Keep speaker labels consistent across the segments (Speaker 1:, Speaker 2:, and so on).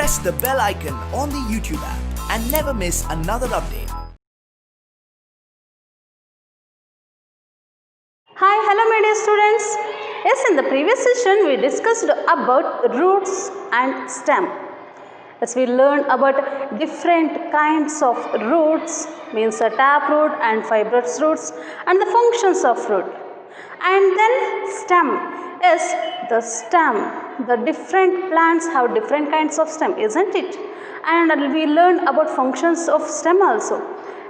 Speaker 1: press the bell icon on the YouTube app and never miss another update.
Speaker 2: Hi, hello my dear students. Yes, in the previous session we discussed about roots and stem. As we learned about different kinds of roots, means a tap root and fibrous roots, and the functions of root. And then stem. Yes, the stem. The different plants have different kinds of stem, isn't it? And we learned about functions of stem also.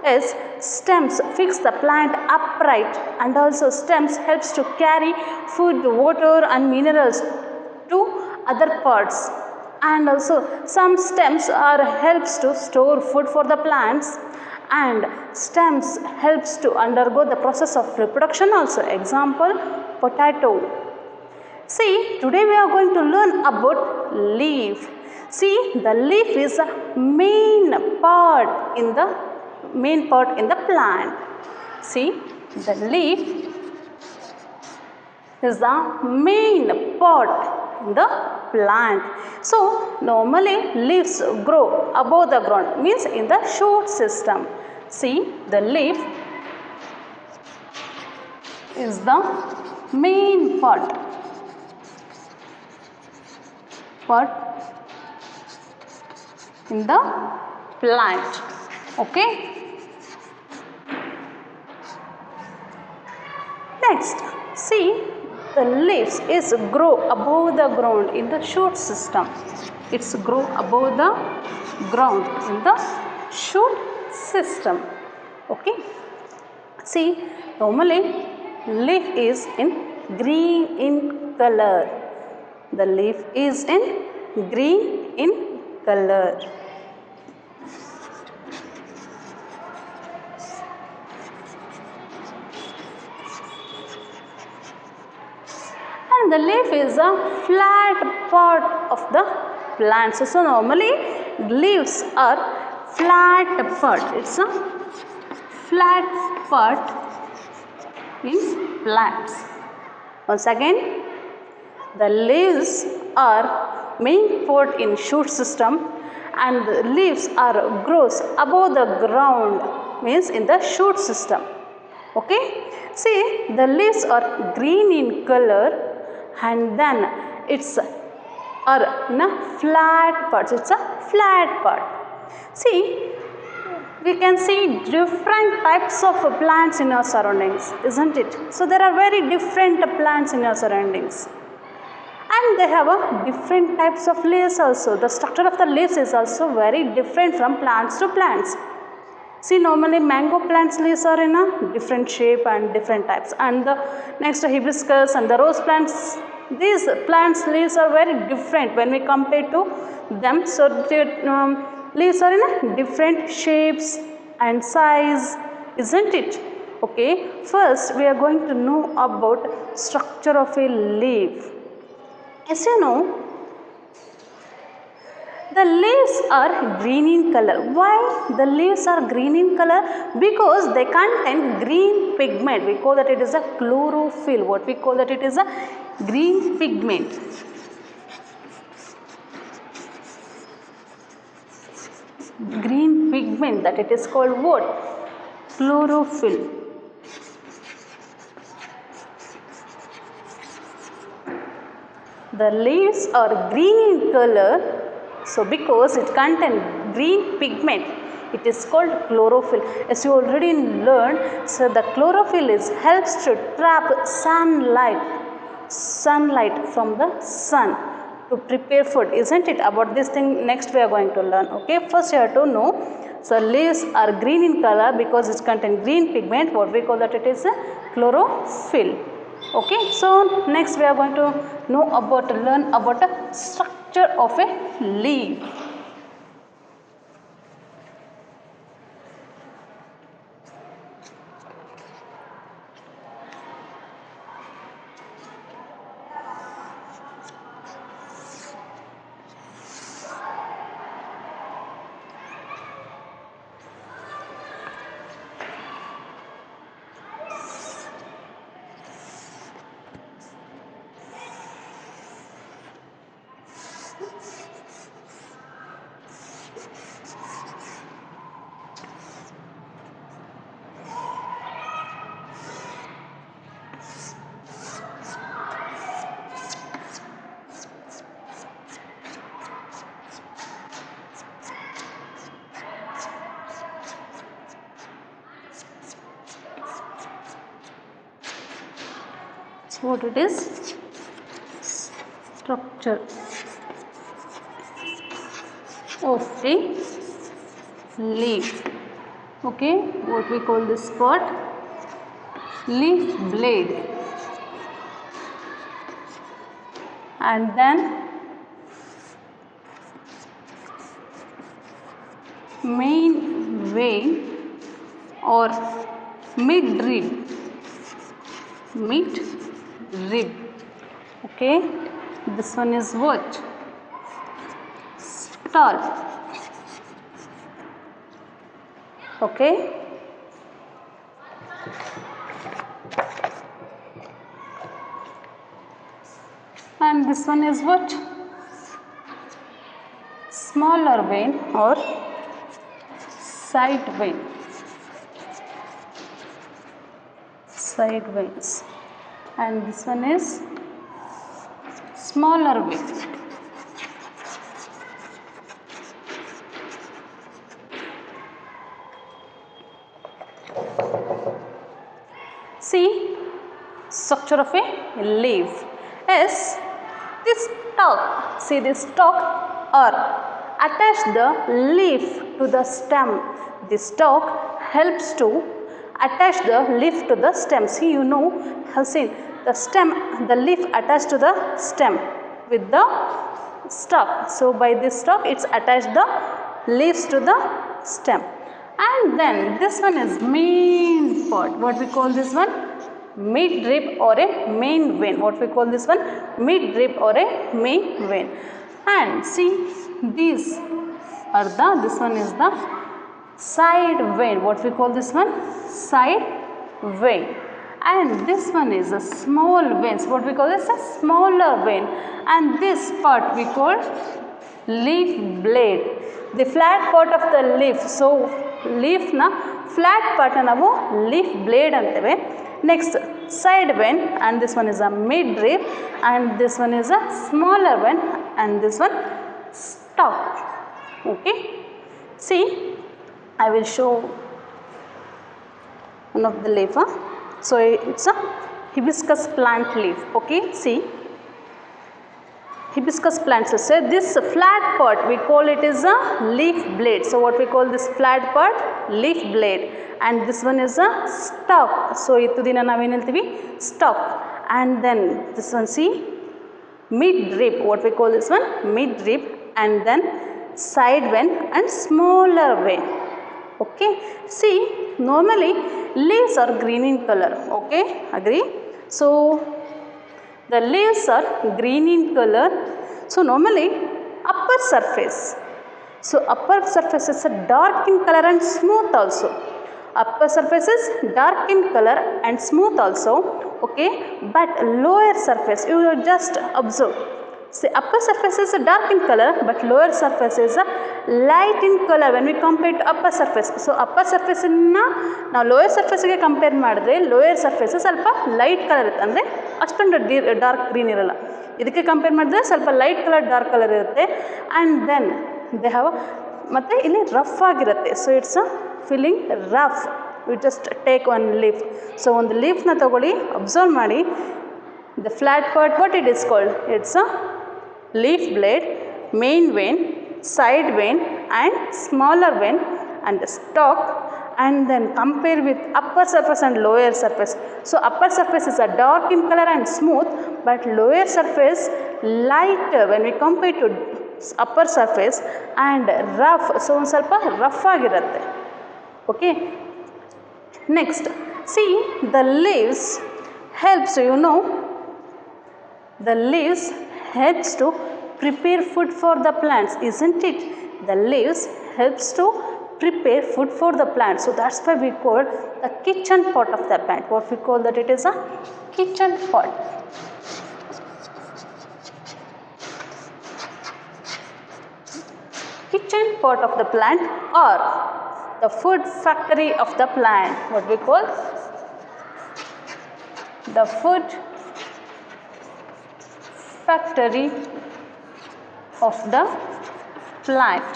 Speaker 2: Yes, stems fix the plant upright, and also stems helps to carry food, water and minerals to other parts. And also some stems are helps to store food for the plants, and stems helps to undergo the process of reproduction also. Example, potato. See, today we are going to learn about leaf. See, the leaf is a main part in the plant. See, the leaf is the main part in the plant. So, normally leaves grow above the ground, means in the shoot system. See, the leaf is the main part in the plant. Okay. Next, see, the leaves is grow above the ground in the shoot system. It's grow above the ground in the shoot system. Okay. See, normally leaf is in green in color. The leaf is in green in color. And the leaf is a flat part of the plant. So normally leaves are flat part. It's a flat part in plants. Once again, the leaves are main part in shoot system, and the leaves are grows above the ground, means in the shoot system. Okay. See, the leaves are green in color, and then it's are in a flat part. It's a flat part. See, we can see different types of plants in our surroundings, isn't it? So there are very different plants in our surroundings, and they have a different types of leaves also. The structure of the leaves is also very different from plants to plants. See, normally mango plants leaves are in a different shape and different types, and the next hibiscus and the rose plants, these plants leaves are very different when we compare to them. So the leaves are in a different shapes and size, isn't it? Okay, first we are going to know about structure of a leaf. As you know, the leaves are green in color. Why the leaves are green in color? Because they contain green pigment. We call that it is a chlorophyll. What we call that it is a green pigment. Green pigment, that it is called what? Chlorophyll. The leaves are green in color. So, because it contains green pigment, it is called chlorophyll. As you already learned, so the chlorophyll helps to trap sunlight from the sun to prepare food, isn't it? About this thing next we are going to learn. Okay, first you have to know. So, leaves are green in color because it contains green pigment. What we call that it is a chlorophyll. Okay, so next we are going to learn about the structure of a leaf. So what it is? Structure of the leaf. Okay, what we call this part? Leaf blade. And then main vein or midrib. Midrib. Okay, this one is what? Stall. Okay, and this one is what? Smaller vein or side vein. Side veins. And this one is smaller vein. See, structure of a leaf is this stalk. See, this stalk or attach the leaf to the stem. The stalk helps to attach the leaf to the stem. See, you know, have seen the stem, the leaf attached to the stem with the stalk. So by this stalk, it's attached the leaves to the stem. And then this one is main part. What we call this one? Midrib or a main vein. What we call this one? Midrib or a main vein. And see, these are the, this one is the side vein. What we call this one? Side vein. And this one is a small veins. What we call this? A smaller vein. And this part we call leaf blade. The flat part of the leaf. So leaf na flat part ನಾವು leaf blade ಅಂತೇವೆ. Next side vein, and this one is a midrib, and this one is a smaller vein, and this one stalk. Okay, see, I will show one of the leaf. So it's a hibiscus plant leaf. Okay, see, hibiscus plants. So this flat part we call it is a leaf blade. So what we call this flat part? Leaf blade. And this one is a stalk. So itu dina navenu heltivi stalk. And then this one, see, midrib. What we call this one? Midrib. And then side vein and smaller vein. Okay, see, normally leaves are green in color. Okay, agree? So the leaves are green in color. So normally upper surface. So upper surface is a dark in color and smooth also. Upper surface is dark in color and smooth also. Okay, but lower surface, you will just observe. See, upper surface is dark in color, but lower surface is light in color when we compare to upper surface. So upper surface inna now lower surface ge compare madidre lower surface ಸ್ವಲ್ಪ light color irutte, andre ಅಷ್ಟೊಂದು dark green ಇರಲ್ಲ. ಇದಕ್ಕೆ compare ಮಾಡಿದ್ರೆ ಸ್ವಲ್ಪ light colour dark colour ಇರುತ್ತೆ. And then they have ಮತ್ತು ಇಲ್ಲಿ rough ಆಗಿರುತ್ತೆ. So it's feeling rough. You just take one leaf. So ಒಂದು ಲೀಫ್ನ ತಗೊಳ್ಳಿ, ಅಬ್ಸರ್ವ್ ಮಾಡಿ. The flat part what it is called? It's a leaf blade, main vein, side vein and smaller vein and the stalk, and then compare with upper surface and lower surface. So upper surface is a dark in color and smooth, but lower surface lighter when we compare to upper surface and rough. So ಒಂದು ಸ್ವಲ್ಪ rough ಆಗಿರುತ್ತೆ. Okay, next see, the leaves helps, you know, the leaves helps to prepare food for the plants, isn't it? The leaves helps to prepare food for the plant. So that's why we call the kitchen pot of the plant. What we call that? It is a kitchen pot. Kitchen pot of the plant or the food factory of the plant. What we call the food factory of the plant.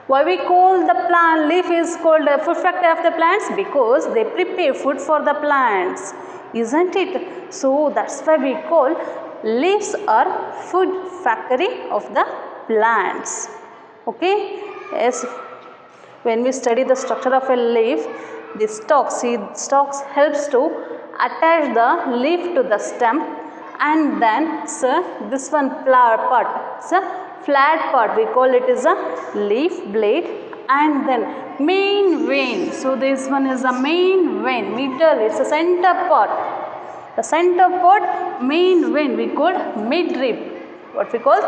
Speaker 2: Why we call the plant leaf is called a food factory of the plants? Because they prepare food for the plants, isn't it? So that's why we call leaves are food factory of the plants. Okay? Yes. When we study the structure of a leaf, the stalks helps to attach the leaf to the stem, and then this one part, flat part, we call it is a leaf blade, and then main vein. So this one is the main vein, middle, it's a center part. The center part, main vein, we call midrib. What we call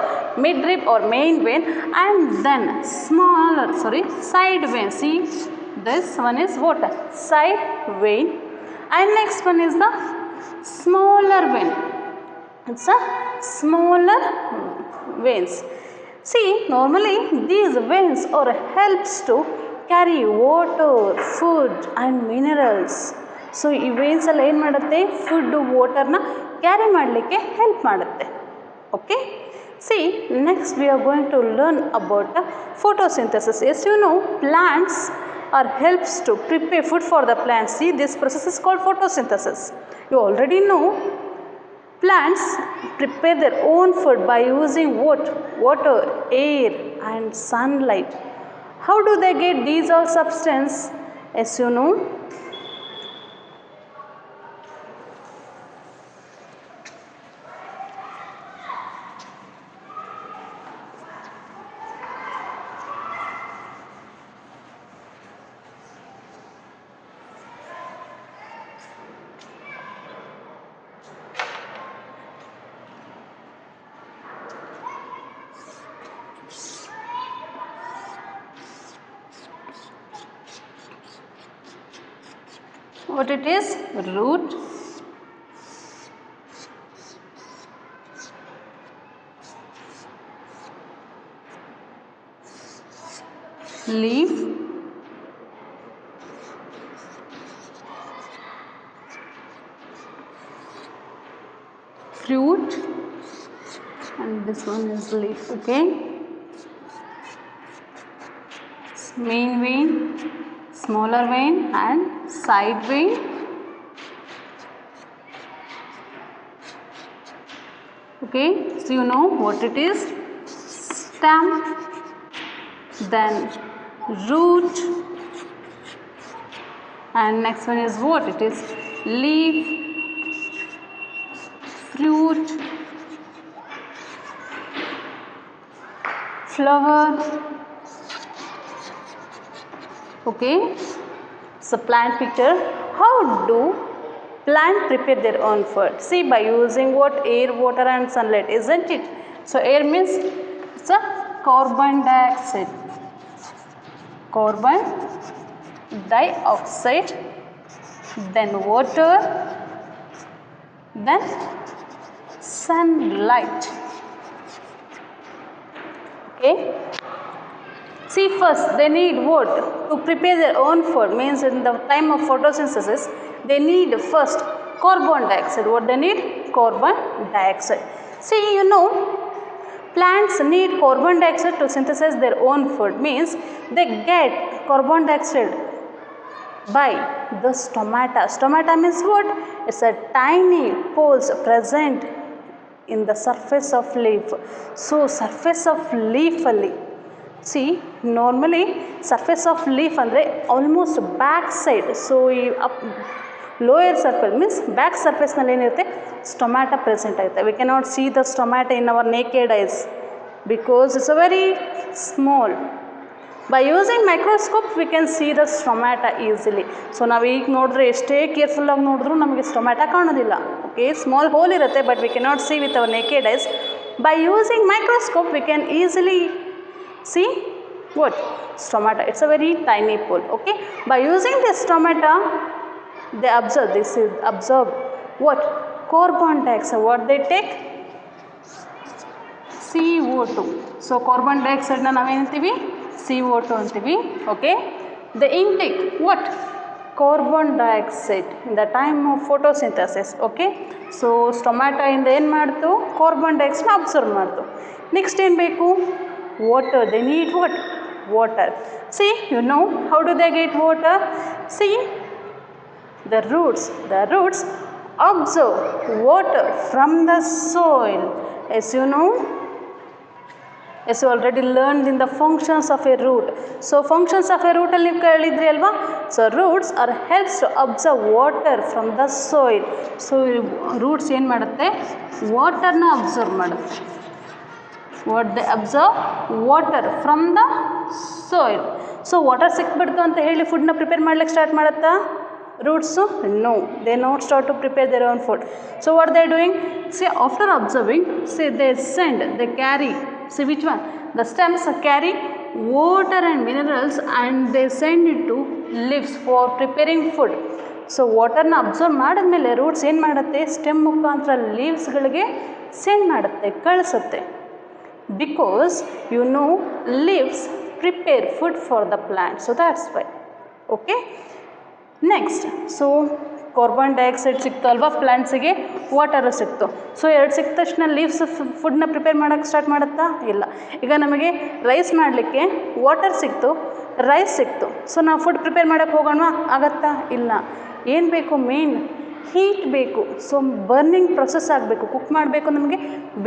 Speaker 2: midrib or main vein, and then side vein. See, this one is what? Side vein, and next one is the smaller vein. It's a smaller veins. See, normally these veins are helps to carry water, food and minerals. So ಈ veins ಎಲ್ಲ ಏನು ಮಾಡುತ್ತೆ? Food, waterನ carry ಮಾಡಲಿಕ್ಕೆ help ಮಾಡುತ್ತೆ. Okay? See, next we are going to learn about photosynthesis. Yes, you know, plants are helps to prepare food for the plants. See, this process is called photosynthesis. You already know, plants prepare their own food by using water, air and sunlight. How do they get these all substance? As you know, what it is? Root, leaf, fruit, and this one is leaf. Okay, main vein, smaller vein and side vein. Okay, so you know what it is? Stem, then root, and next one is what? It is leaf, fruit, flower. Okay, so plant picture. How do plant prepare their own food? See, by using what? Air, water and sunlight, isn't it? So air means it's a carbon dioxide. Carbon dioxide, then water, then sunlight. Okay. See, first they need what? To prepare their own food, means in the time of photosynthesis, they need first carbon dioxide. What they need? Carbon dioxide. See, you know, plants need carbon dioxide to synthesize their own food, means they get carbon dioxide by the stomata. Stomata means what? It's a tiny poles present in the surface of leaf. So, surface of leaf ali. See, normally surface of leaf andre almost back side. So lower surface means back surface nalli enirutte? Stomata present agutte. We cannot see the stomata in our naked eyes because it's a very small. By using microscope we can see the stomata easily. So ನಾವು ಈಗ ನೋಡಿದ್ರೆ ಎಷ್ಟೇ careful ಆಗಿ ನೋಡಿದ್ರು ನಮಗೆ stomata ಕಾಣೋದಿಲ್ಲ. Okay, small hole ಇರುತ್ತೆ, but we cannot see with our naked eyes. By using microscope we can easily see what? Stomata. It's a very tiny pole. Okay, by using this stomata they absorb what? Carbon dioxide. What they take? CO2. So carbon dioxide na navenantivi? CO2 antivi. Okay, the intake what? Carbon dioxide in the time of photosynthesis. Okay, so stomata inda ಏನು ಮಾಡ್ತು? Carbon dioxide absorb ಮಾಡ್ತು. Next ಏನು ಬೇಕು? Water. They need what? water. See, you know how do they get water? See, the roots absorb water from the soil. As you know, as you already learned in the functions of a root. So functions of a root ಅಲ್ಲಿ ಕೇಳಿದ್ರಿ ಅಲ್ವಾ? So roots are helps to absorb water from the soil. So roots ಏನು ಮಾಡುತ್ತೆ? ವಾಟರ್ನ absorb ಮಾಡುತ್ತೆ. What they absorb? Water from the soil. So water ಸಿಕ್ಬಿಡ್ತು ಅಂತ ಹೇಳಿ ಫುಡ್ನ ಪ್ರಿಪೇರ್ ಮಾಡ್ಲಿಕ್ಕೆ ಸ್ಟಾರ್ಟ್ ಮಾಡುತ್ತಾ? Roots? No, they not start to prepare their own food. So what they are doing? See, after observing, say they carry. See which one? The stems carry water and minerals and they send it to leaves for preparing food. So ವಾಟರ್ನ absorb ಮಾಡಿದ್ಮೇಲೆ roots ಏನು ಮಾಡುತ್ತೆ? Stem ಮುಖಾಂತರ ಲೀವ್ಸ್ಗಳಿಗೆ send ಮಾಡುತ್ತೆ, ಕಳಿಸುತ್ತೆ. Because you know leaves prepare food for the plant. So that's why. Okay. Next, so carbon dioxide ಸಿಕ್ತು ಅಲ್ವಾ ಪ್ಲ್ಯಾಂಟ್ಸಿಗೆ, ವಾಟರು ಸಿಕ್ತು. ಸೊ ಎರಡು ಸಿಕ್ಕ ತಕ್ಷಣ ಲೀವ್ಸ್ ಫುಡ್ನ ಪ್ರಿಪೇರ್ ಮಾಡೋಕ್ಕೆ ಸ್ಟಾರ್ಟ್ ಮಾಡುತ್ತಾ? ಇಲ್ಲ. ಈಗ ನಮಗೆ ರೈಸ್ ಮಾಡಲಿಕ್ಕೆ ವಾಟರ್ ಸಿಕ್ತು, ರೈಸ್ ಸಿಕ್ತು. ಸೊ ನಾವು ಫುಡ್ ಪ್ರಿಪೇರ್ ಮಾಡೋಕ್ಕೆ ಹೋಗೋಣ, ಆಗತ್ತಾ? ಇಲ್ಲ. ಏನು ಬೇಕು? ಮೇನ್ ಹೀಟ್ ಬೇಕು. ಸೊ ಬರ್ನಿಂಗ್ ಪ್ರೊಸೆಸ್ ಆಗಬೇಕು. ಕುಕ್ ಮಾಡಬೇಕು, ನಮಗೆ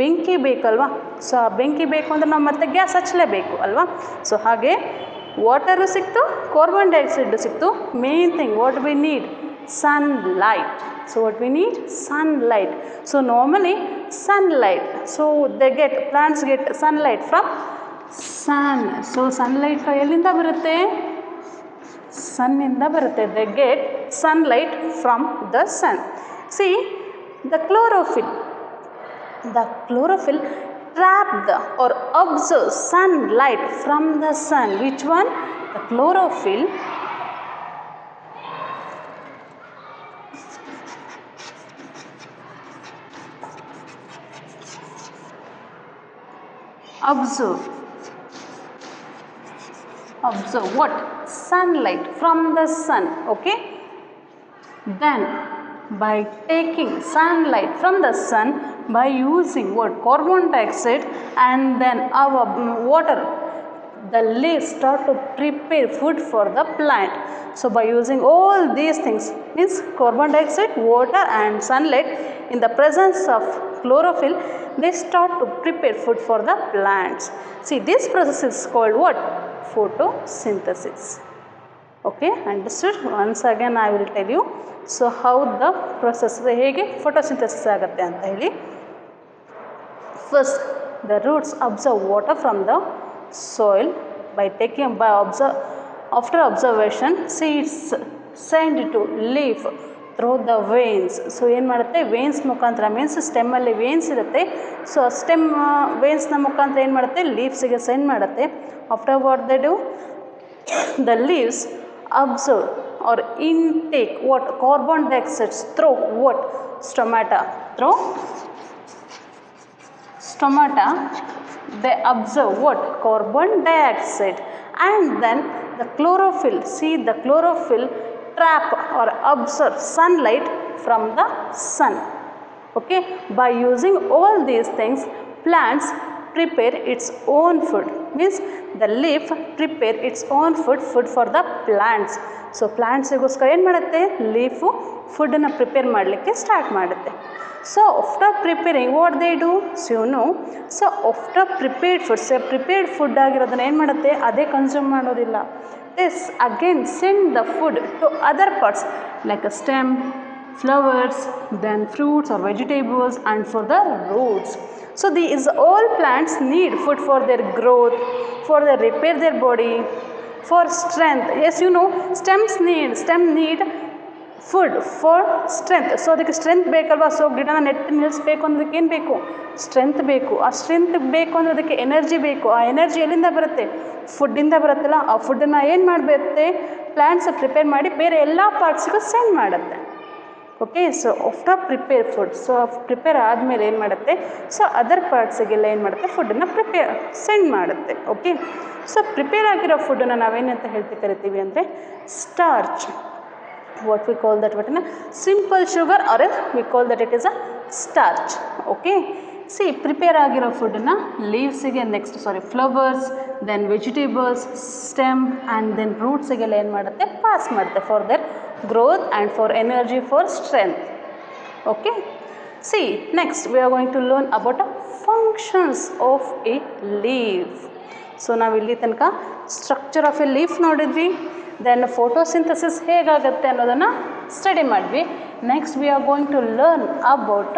Speaker 2: ಬೆಂಕಿ ಬೇಕಲ್ವಾ? ಸೊ ಆ ಬೆಂಕಿ ಬೇಕು ಅಂದರೆ ನಾವು ಮತ್ತೆ ಗ್ಯಾಸ್ ಹಚ್ಚಲೇಬೇಕು ಅಲ್ವಾ? ಸೊ ಹಾಗೆ ವಾಟರು ಸಿಕ್ತು, ಕಾರ್ಬನ್ ಡೈಆಕ್ಸೈಡು ಸಿಕ್ತು. Main thing what we need? sunlight. So what we need? Sunlight. So normally sunlight, so plants get sunlight from sun. So sunlight ಎಲ್ಲಿಂದ ಬರುತ್ತೆ? sun ಇಂದ ಬರುತ್ತೆ. They get sunlight from the sun. See, the chlorophyll trap or absorb sunlight from the sun. Which one? The chlorophyll absorb what? Sunlight from the sun. Okay, then by taking sunlight from the sun, by using what? Carbon dioxide and then our water, the leaves start to prepare food for the plant. So by using all these things, means carbon dioxide, water and sunlight in the presence of chlorophyll, they start to prepare food for the plants. See, this process is called what? Photosynthesis. Okay, understood? Once again I will tell you. So how the process, ಹೇಗೆ photosynthesis ಆಗುತ್ತೆ ಅಂತ ಹೇಳಿ. First, the roots absorb water from the soil after observation, seeds send to leaf through the veins. So ಏನು ಮಾಡುತ್ತೆ? Veins ಮುಖಾಂತರ, means ಸ್ಟೆಮ್ಮಲ್ಲಿ veins ಇರುತ್ತೆ. So stem ವೇನ್ಸ್ನ ಮುಖಾಂತರ ಏನು ಮಾಡುತ್ತೆ? ಲೀವ್ಸಿಗೆ ಸೆಂಡ್ ಮಾಡುತ್ತೆ. After what they do? The leaves absorb or intake what? Carbon dioxide through what? Stomata. Through stomata they absorb what? Carbon dioxide, and then the chlorophyll, see, the chlorophyll trap or absorb sunlight from the sun. Okay, by using all these things, plants prepare its own food, means the leaf prepare its own food for the plants. So plants ಗೋಸ್ಕರ ಏನು ಮಾಡುತ್ತೆ? Leaf ಫುಡ್ಡನ್ನು prepare ಮಾಡಲಿಕ್ಕೆ start ಮಾಡುತ್ತೆ. So after preparing, what they do? So you know, so after prepared food, say prepared food ಆಗಿರೋದನ್ನ ಏನು ಮಾಡುತ್ತೆ? ಅದೇ consume ಮಾಡೋದಿಲ್ಲ. This again send the food to other parts like a stem, flowers, then fruits or vegetables, and for the roots. So these all plants need food for their growth, for their repair their body, for strength. Yes, you know, stem need food for strength. So ಅದಕ್ಕೆ strength ಬೇಕಲ್ವಾ? So ಗಿಡನ ನೆಟ್ಟು ನಿಲ್ಲಿಸ್ಬೇಕು ಅನ್ನೋದಕ್ಕೆ ಏನು ಬೇಕು? Strength ಬೇಕು. ಆ ಸ್ಟ್ರೆಂತ್ ಬೇಕು ಅಂದರೆ ಅದಕ್ಕೆ ಎನರ್ಜಿ ಬೇಕು. ಆ ಎನರ್ಜಿ ಎಲ್ಲಿಂದ ಬರುತ್ತೆ? ಫುಡ್ಡಿಂದ ಬರುತ್ತಲ್ಲ. ಆ ಫುಡ್ಡನ್ನು ಏನು ಮಾಡಬೇಕು? ಪ್ಲ್ಯಾಂಟ್ಸ್ ಪ್ರಿಪೇರ್ ಮಾಡಿ ಬೇರೆ ಎಲ್ಲ ಪಾರ್ಟ್ಸಿಗೂ ಸೆಂಡ್ ಮಾಡುತ್ತೆ. Okay, so after prepare food, so prepare ಆದಮೇಲೆ ಏನು ಮಾಡುತ್ತೆ? ಸೊ ಅದರ್ ಪಾರ್ಟ್ಸಿಗೆಲ್ಲ ಏನು ಮಾಡುತ್ತೆ? ಫುಡ್ಡನ್ನು ಸೆಂಡ್ ಮಾಡುತ್ತೆ. ಓಕೆ, ಸೊ ಪ್ರಿಪೇರ್ ಆಗಿರೋ ಫುಡ್ಡನ್ನು ನಾವೇನಂತ ಕರಿತೀವಿ ಅಂದರೆ starch. What we call that? What? Simple sugar, or else we call that it is a starch. Okay, see prepare ಆಗಿರೋ ಫುಡ್ಡನ್ನ ಲೀವ್ಸಿಗೆ flowers, then vegetables, stem and then ರೂಟ್ಸಿಗೆಲ್ಲ ಏನು ಮಾಡುತ್ತೆ, ಪಾಸ್ ಮಾಡುತ್ತೆ for their growth and for energy, for strength. Okay, see next we are going to learn about functions of a leaf. So ನಾವು ಇಲ್ಲಿ ತನಕ ಸ್ಟ್ರಕ್ಚರ್ ಆಫ್ ಎ ಲೀಫ್ ನೋಡಿದ್ವಿ, then photosynthesis ಹೇಗಾಗುತ್ತೆ ಅನ್ನೋದನ್ನು ಸ್ಟಡಿ ಮಾಡಿದ್ವಿ. Next we are going to learn about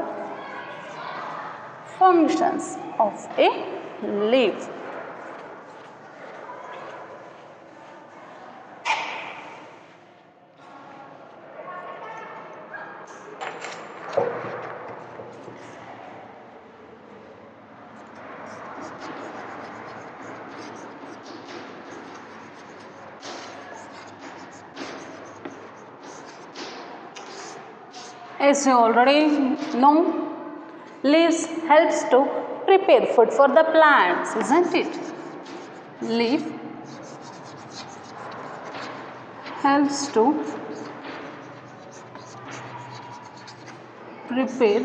Speaker 2: functions of a leaf. As you already know, leaves helps to prepare food for the plants, isn't it? Leaf helps to prepare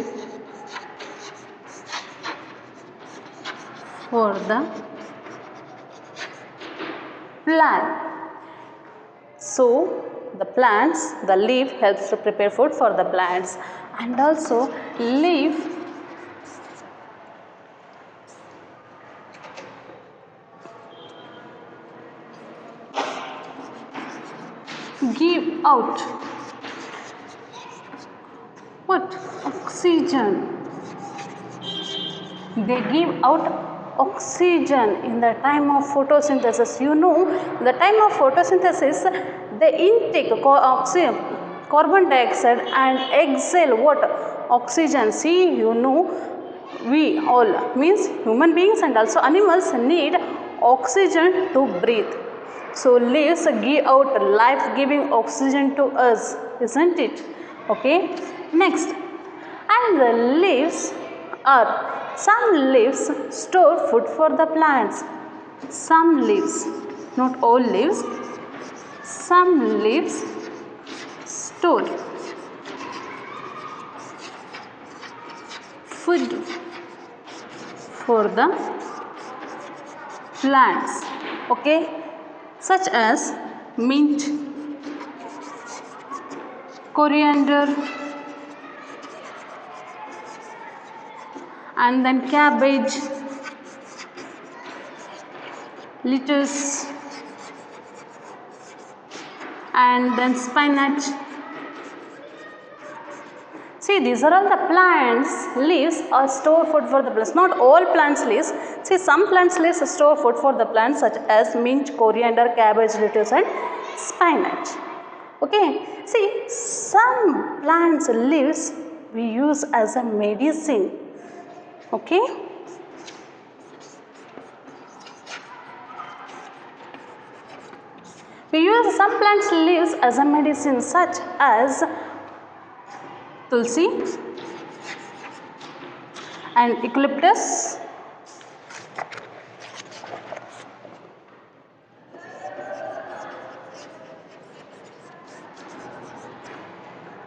Speaker 2: for the plant. So the leaf helps to prepare food for the plants, and also leaf give out what? Oxygen. They give out oxygen in the time of photosynthesis. You know, the time of photosynthesis, they intake carbon dioxide and exhale what? Oxygen. See, you know, we all, means human beings and also animals, need oxygen to breathe. So leaves give out life-giving oxygen to us, isn't it? Okay, next, and the leaves are, some leaves store food for the plants. Some leaves, not all leaves, some leaves store food for the plants. Okay, such as mint, coriander, and then cabbage, lettuce, and then spinach. See, these are all the plants leaves are store food for the plants. Not all plants leaves. See, some plants leaves store food for the plants such as mint, coriander, cabbage, lettuce, and spinach. Okay, see, some plants leaves we use as a medicine. Okay, we use some plants leaves as a medicine such as tulsi and eucalyptus,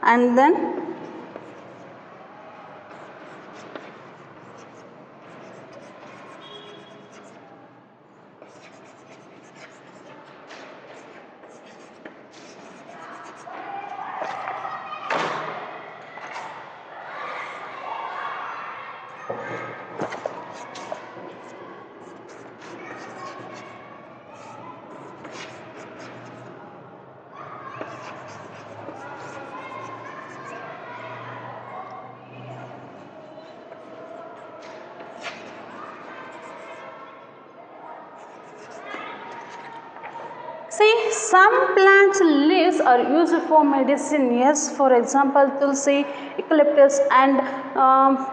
Speaker 2: and then see, some plants leaves are used for medicine. Yes, for example, tulsi, eucalyptus, and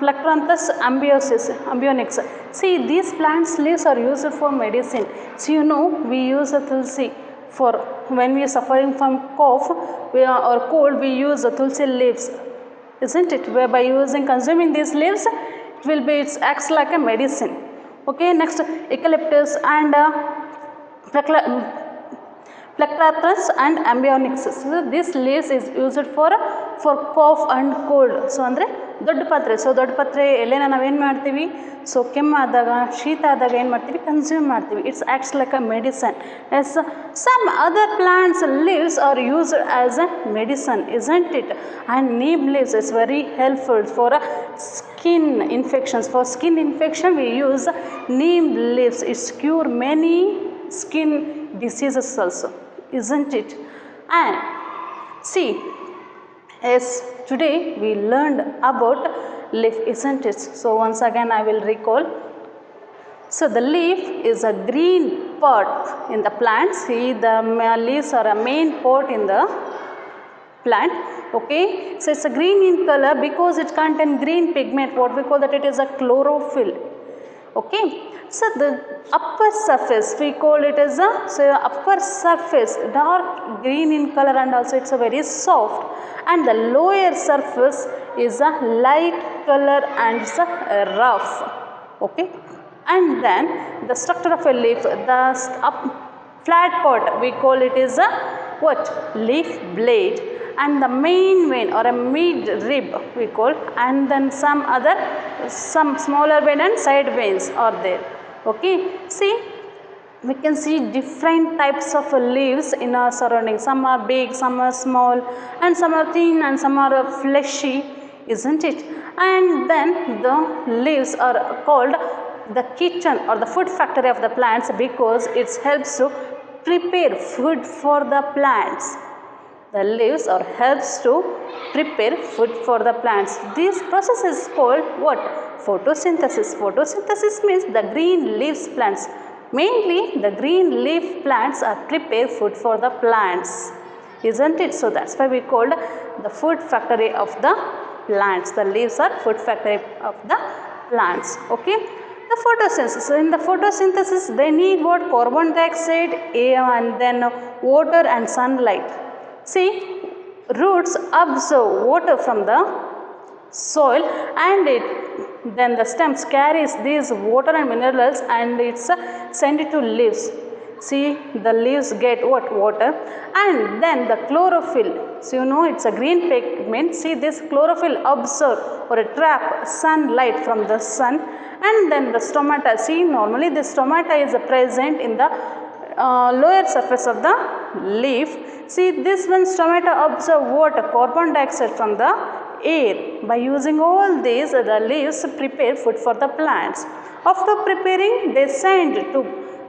Speaker 2: Plectranthus ambionyx. See, these plants leaves are used for medicine. So you know, we use a tulsi for when we are suffering from cough or cold. We use the tulsi leaves, isn't it? Whereby consuming these leaves, it acts like a medicine. Okay, next, eucalyptus and Plectranthus and ambionyx. So this leaves is used for cough and cold. So andre ದೊಡ್ಡ ಪಾತ್ರೆ. So ದೊಡ್ಡ ಪಾತ್ರೆ ಎಲೆನ ನಾವೇನು ಮಾಡ್ತೀವಿ, so ಕೆಮ್ಮಾದಾಗ ಶೀತ ಆದಾಗ ಏನು ಮಾಡ್ತೀವಿ, ಕನ್ಸ್ಯೂಮ್ ಮಾಡ್ತೀವಿ. It's acts like a medicine. Yes, some other plants leaves are used as a medicine, isn't it? And neem leaves is very helpful for skin infections. For skin infection we use neem leaves. It's cure many skin diseases also, isn't it? And see, yes, today we learned about leaf, isn't it? So once again I will recall. So the leaf is a green part in the plant. See, the leaves are a main part in the plant. Okay, so it's a green in color because it contains green pigment. What we call that, it is a chlorophyll. Okay, so the upper surface we call it as a, so upper surface dark green in color and also it's a very soft, and the lower surface is a light color and it's a rough. Okay, and then the structure of a leaf, the flat part we call it is a what, leaf blade, and the main vein or a mid rib we call, and then some smaller vein and side veins are there. Okay, see, we can see different types of leaves in our surroundings. Some are big, some are small, and some are thin and some are fleshy, isn't it? And then the leaves are called the kitchen or the food factory of the plants because it helps to prepare food for the plants. The leaves or helps to prepare food for the plants. This process is called what? Photosynthesis. Photosynthesis means the green leaves plants. Mainly the green leaf plants are prepare food for the plants, isn't it? So that's why we called the food factory of the plants. The leaves are food factory of the plants. Okay, the photosynthesis. So in the photosynthesis they need what? Carbon dioxide, air, and then water and sunlight. See, roots absorb water from the soil and then the stems carries these water and minerals and it's sent to leaves. See, the leaves get what? Water, and then the chlorophyll. So you know it's a green pigment. See, this chlorophyll absorb or trap sunlight from the sun, and then the stomata. See, normally the stomata is present in the lower surface of the leaf. See, this one stomata absorb water, carbon dioxide from the air. By using all these, the leaves prepare food for the plants. After preparing, they send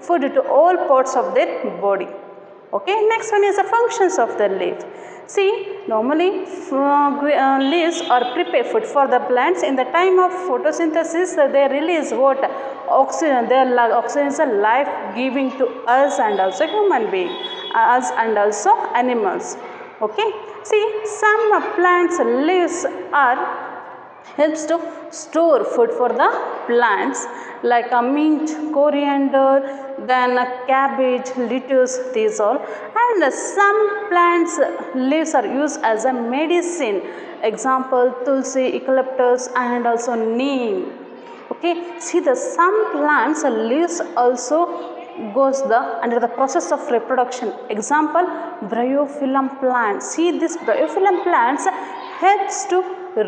Speaker 2: food to all parts of their body. Okay, next one is the functions of the leaf. See, normally leaves are prepare food for the plants. In the time of photosynthesis, they release what? Oxygen. Their oxygen is a life giving to us and also human being, us and also animals. Okay, see, some plants leaves are helps to store food for the plants like a mint, coriander, then a cabbage, lettuce, these all. And some plants leaves are used as a medicine. Example, tulsi, eucalyptus, and also neem. Okay, see, the some plants leaves also goes under the process of reproduction. Example, bryophyllum plants. See, this bryophyllum plants helps to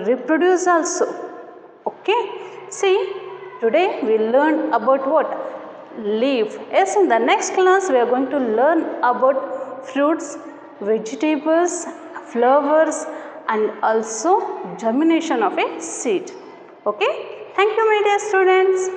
Speaker 2: reproduce also. Okay, see, today we learned about what? Leaf. Yes, in the next class we are going to learn about fruits, vegetables, flowers, and also germination of a seed. Okay, thank you my dear students.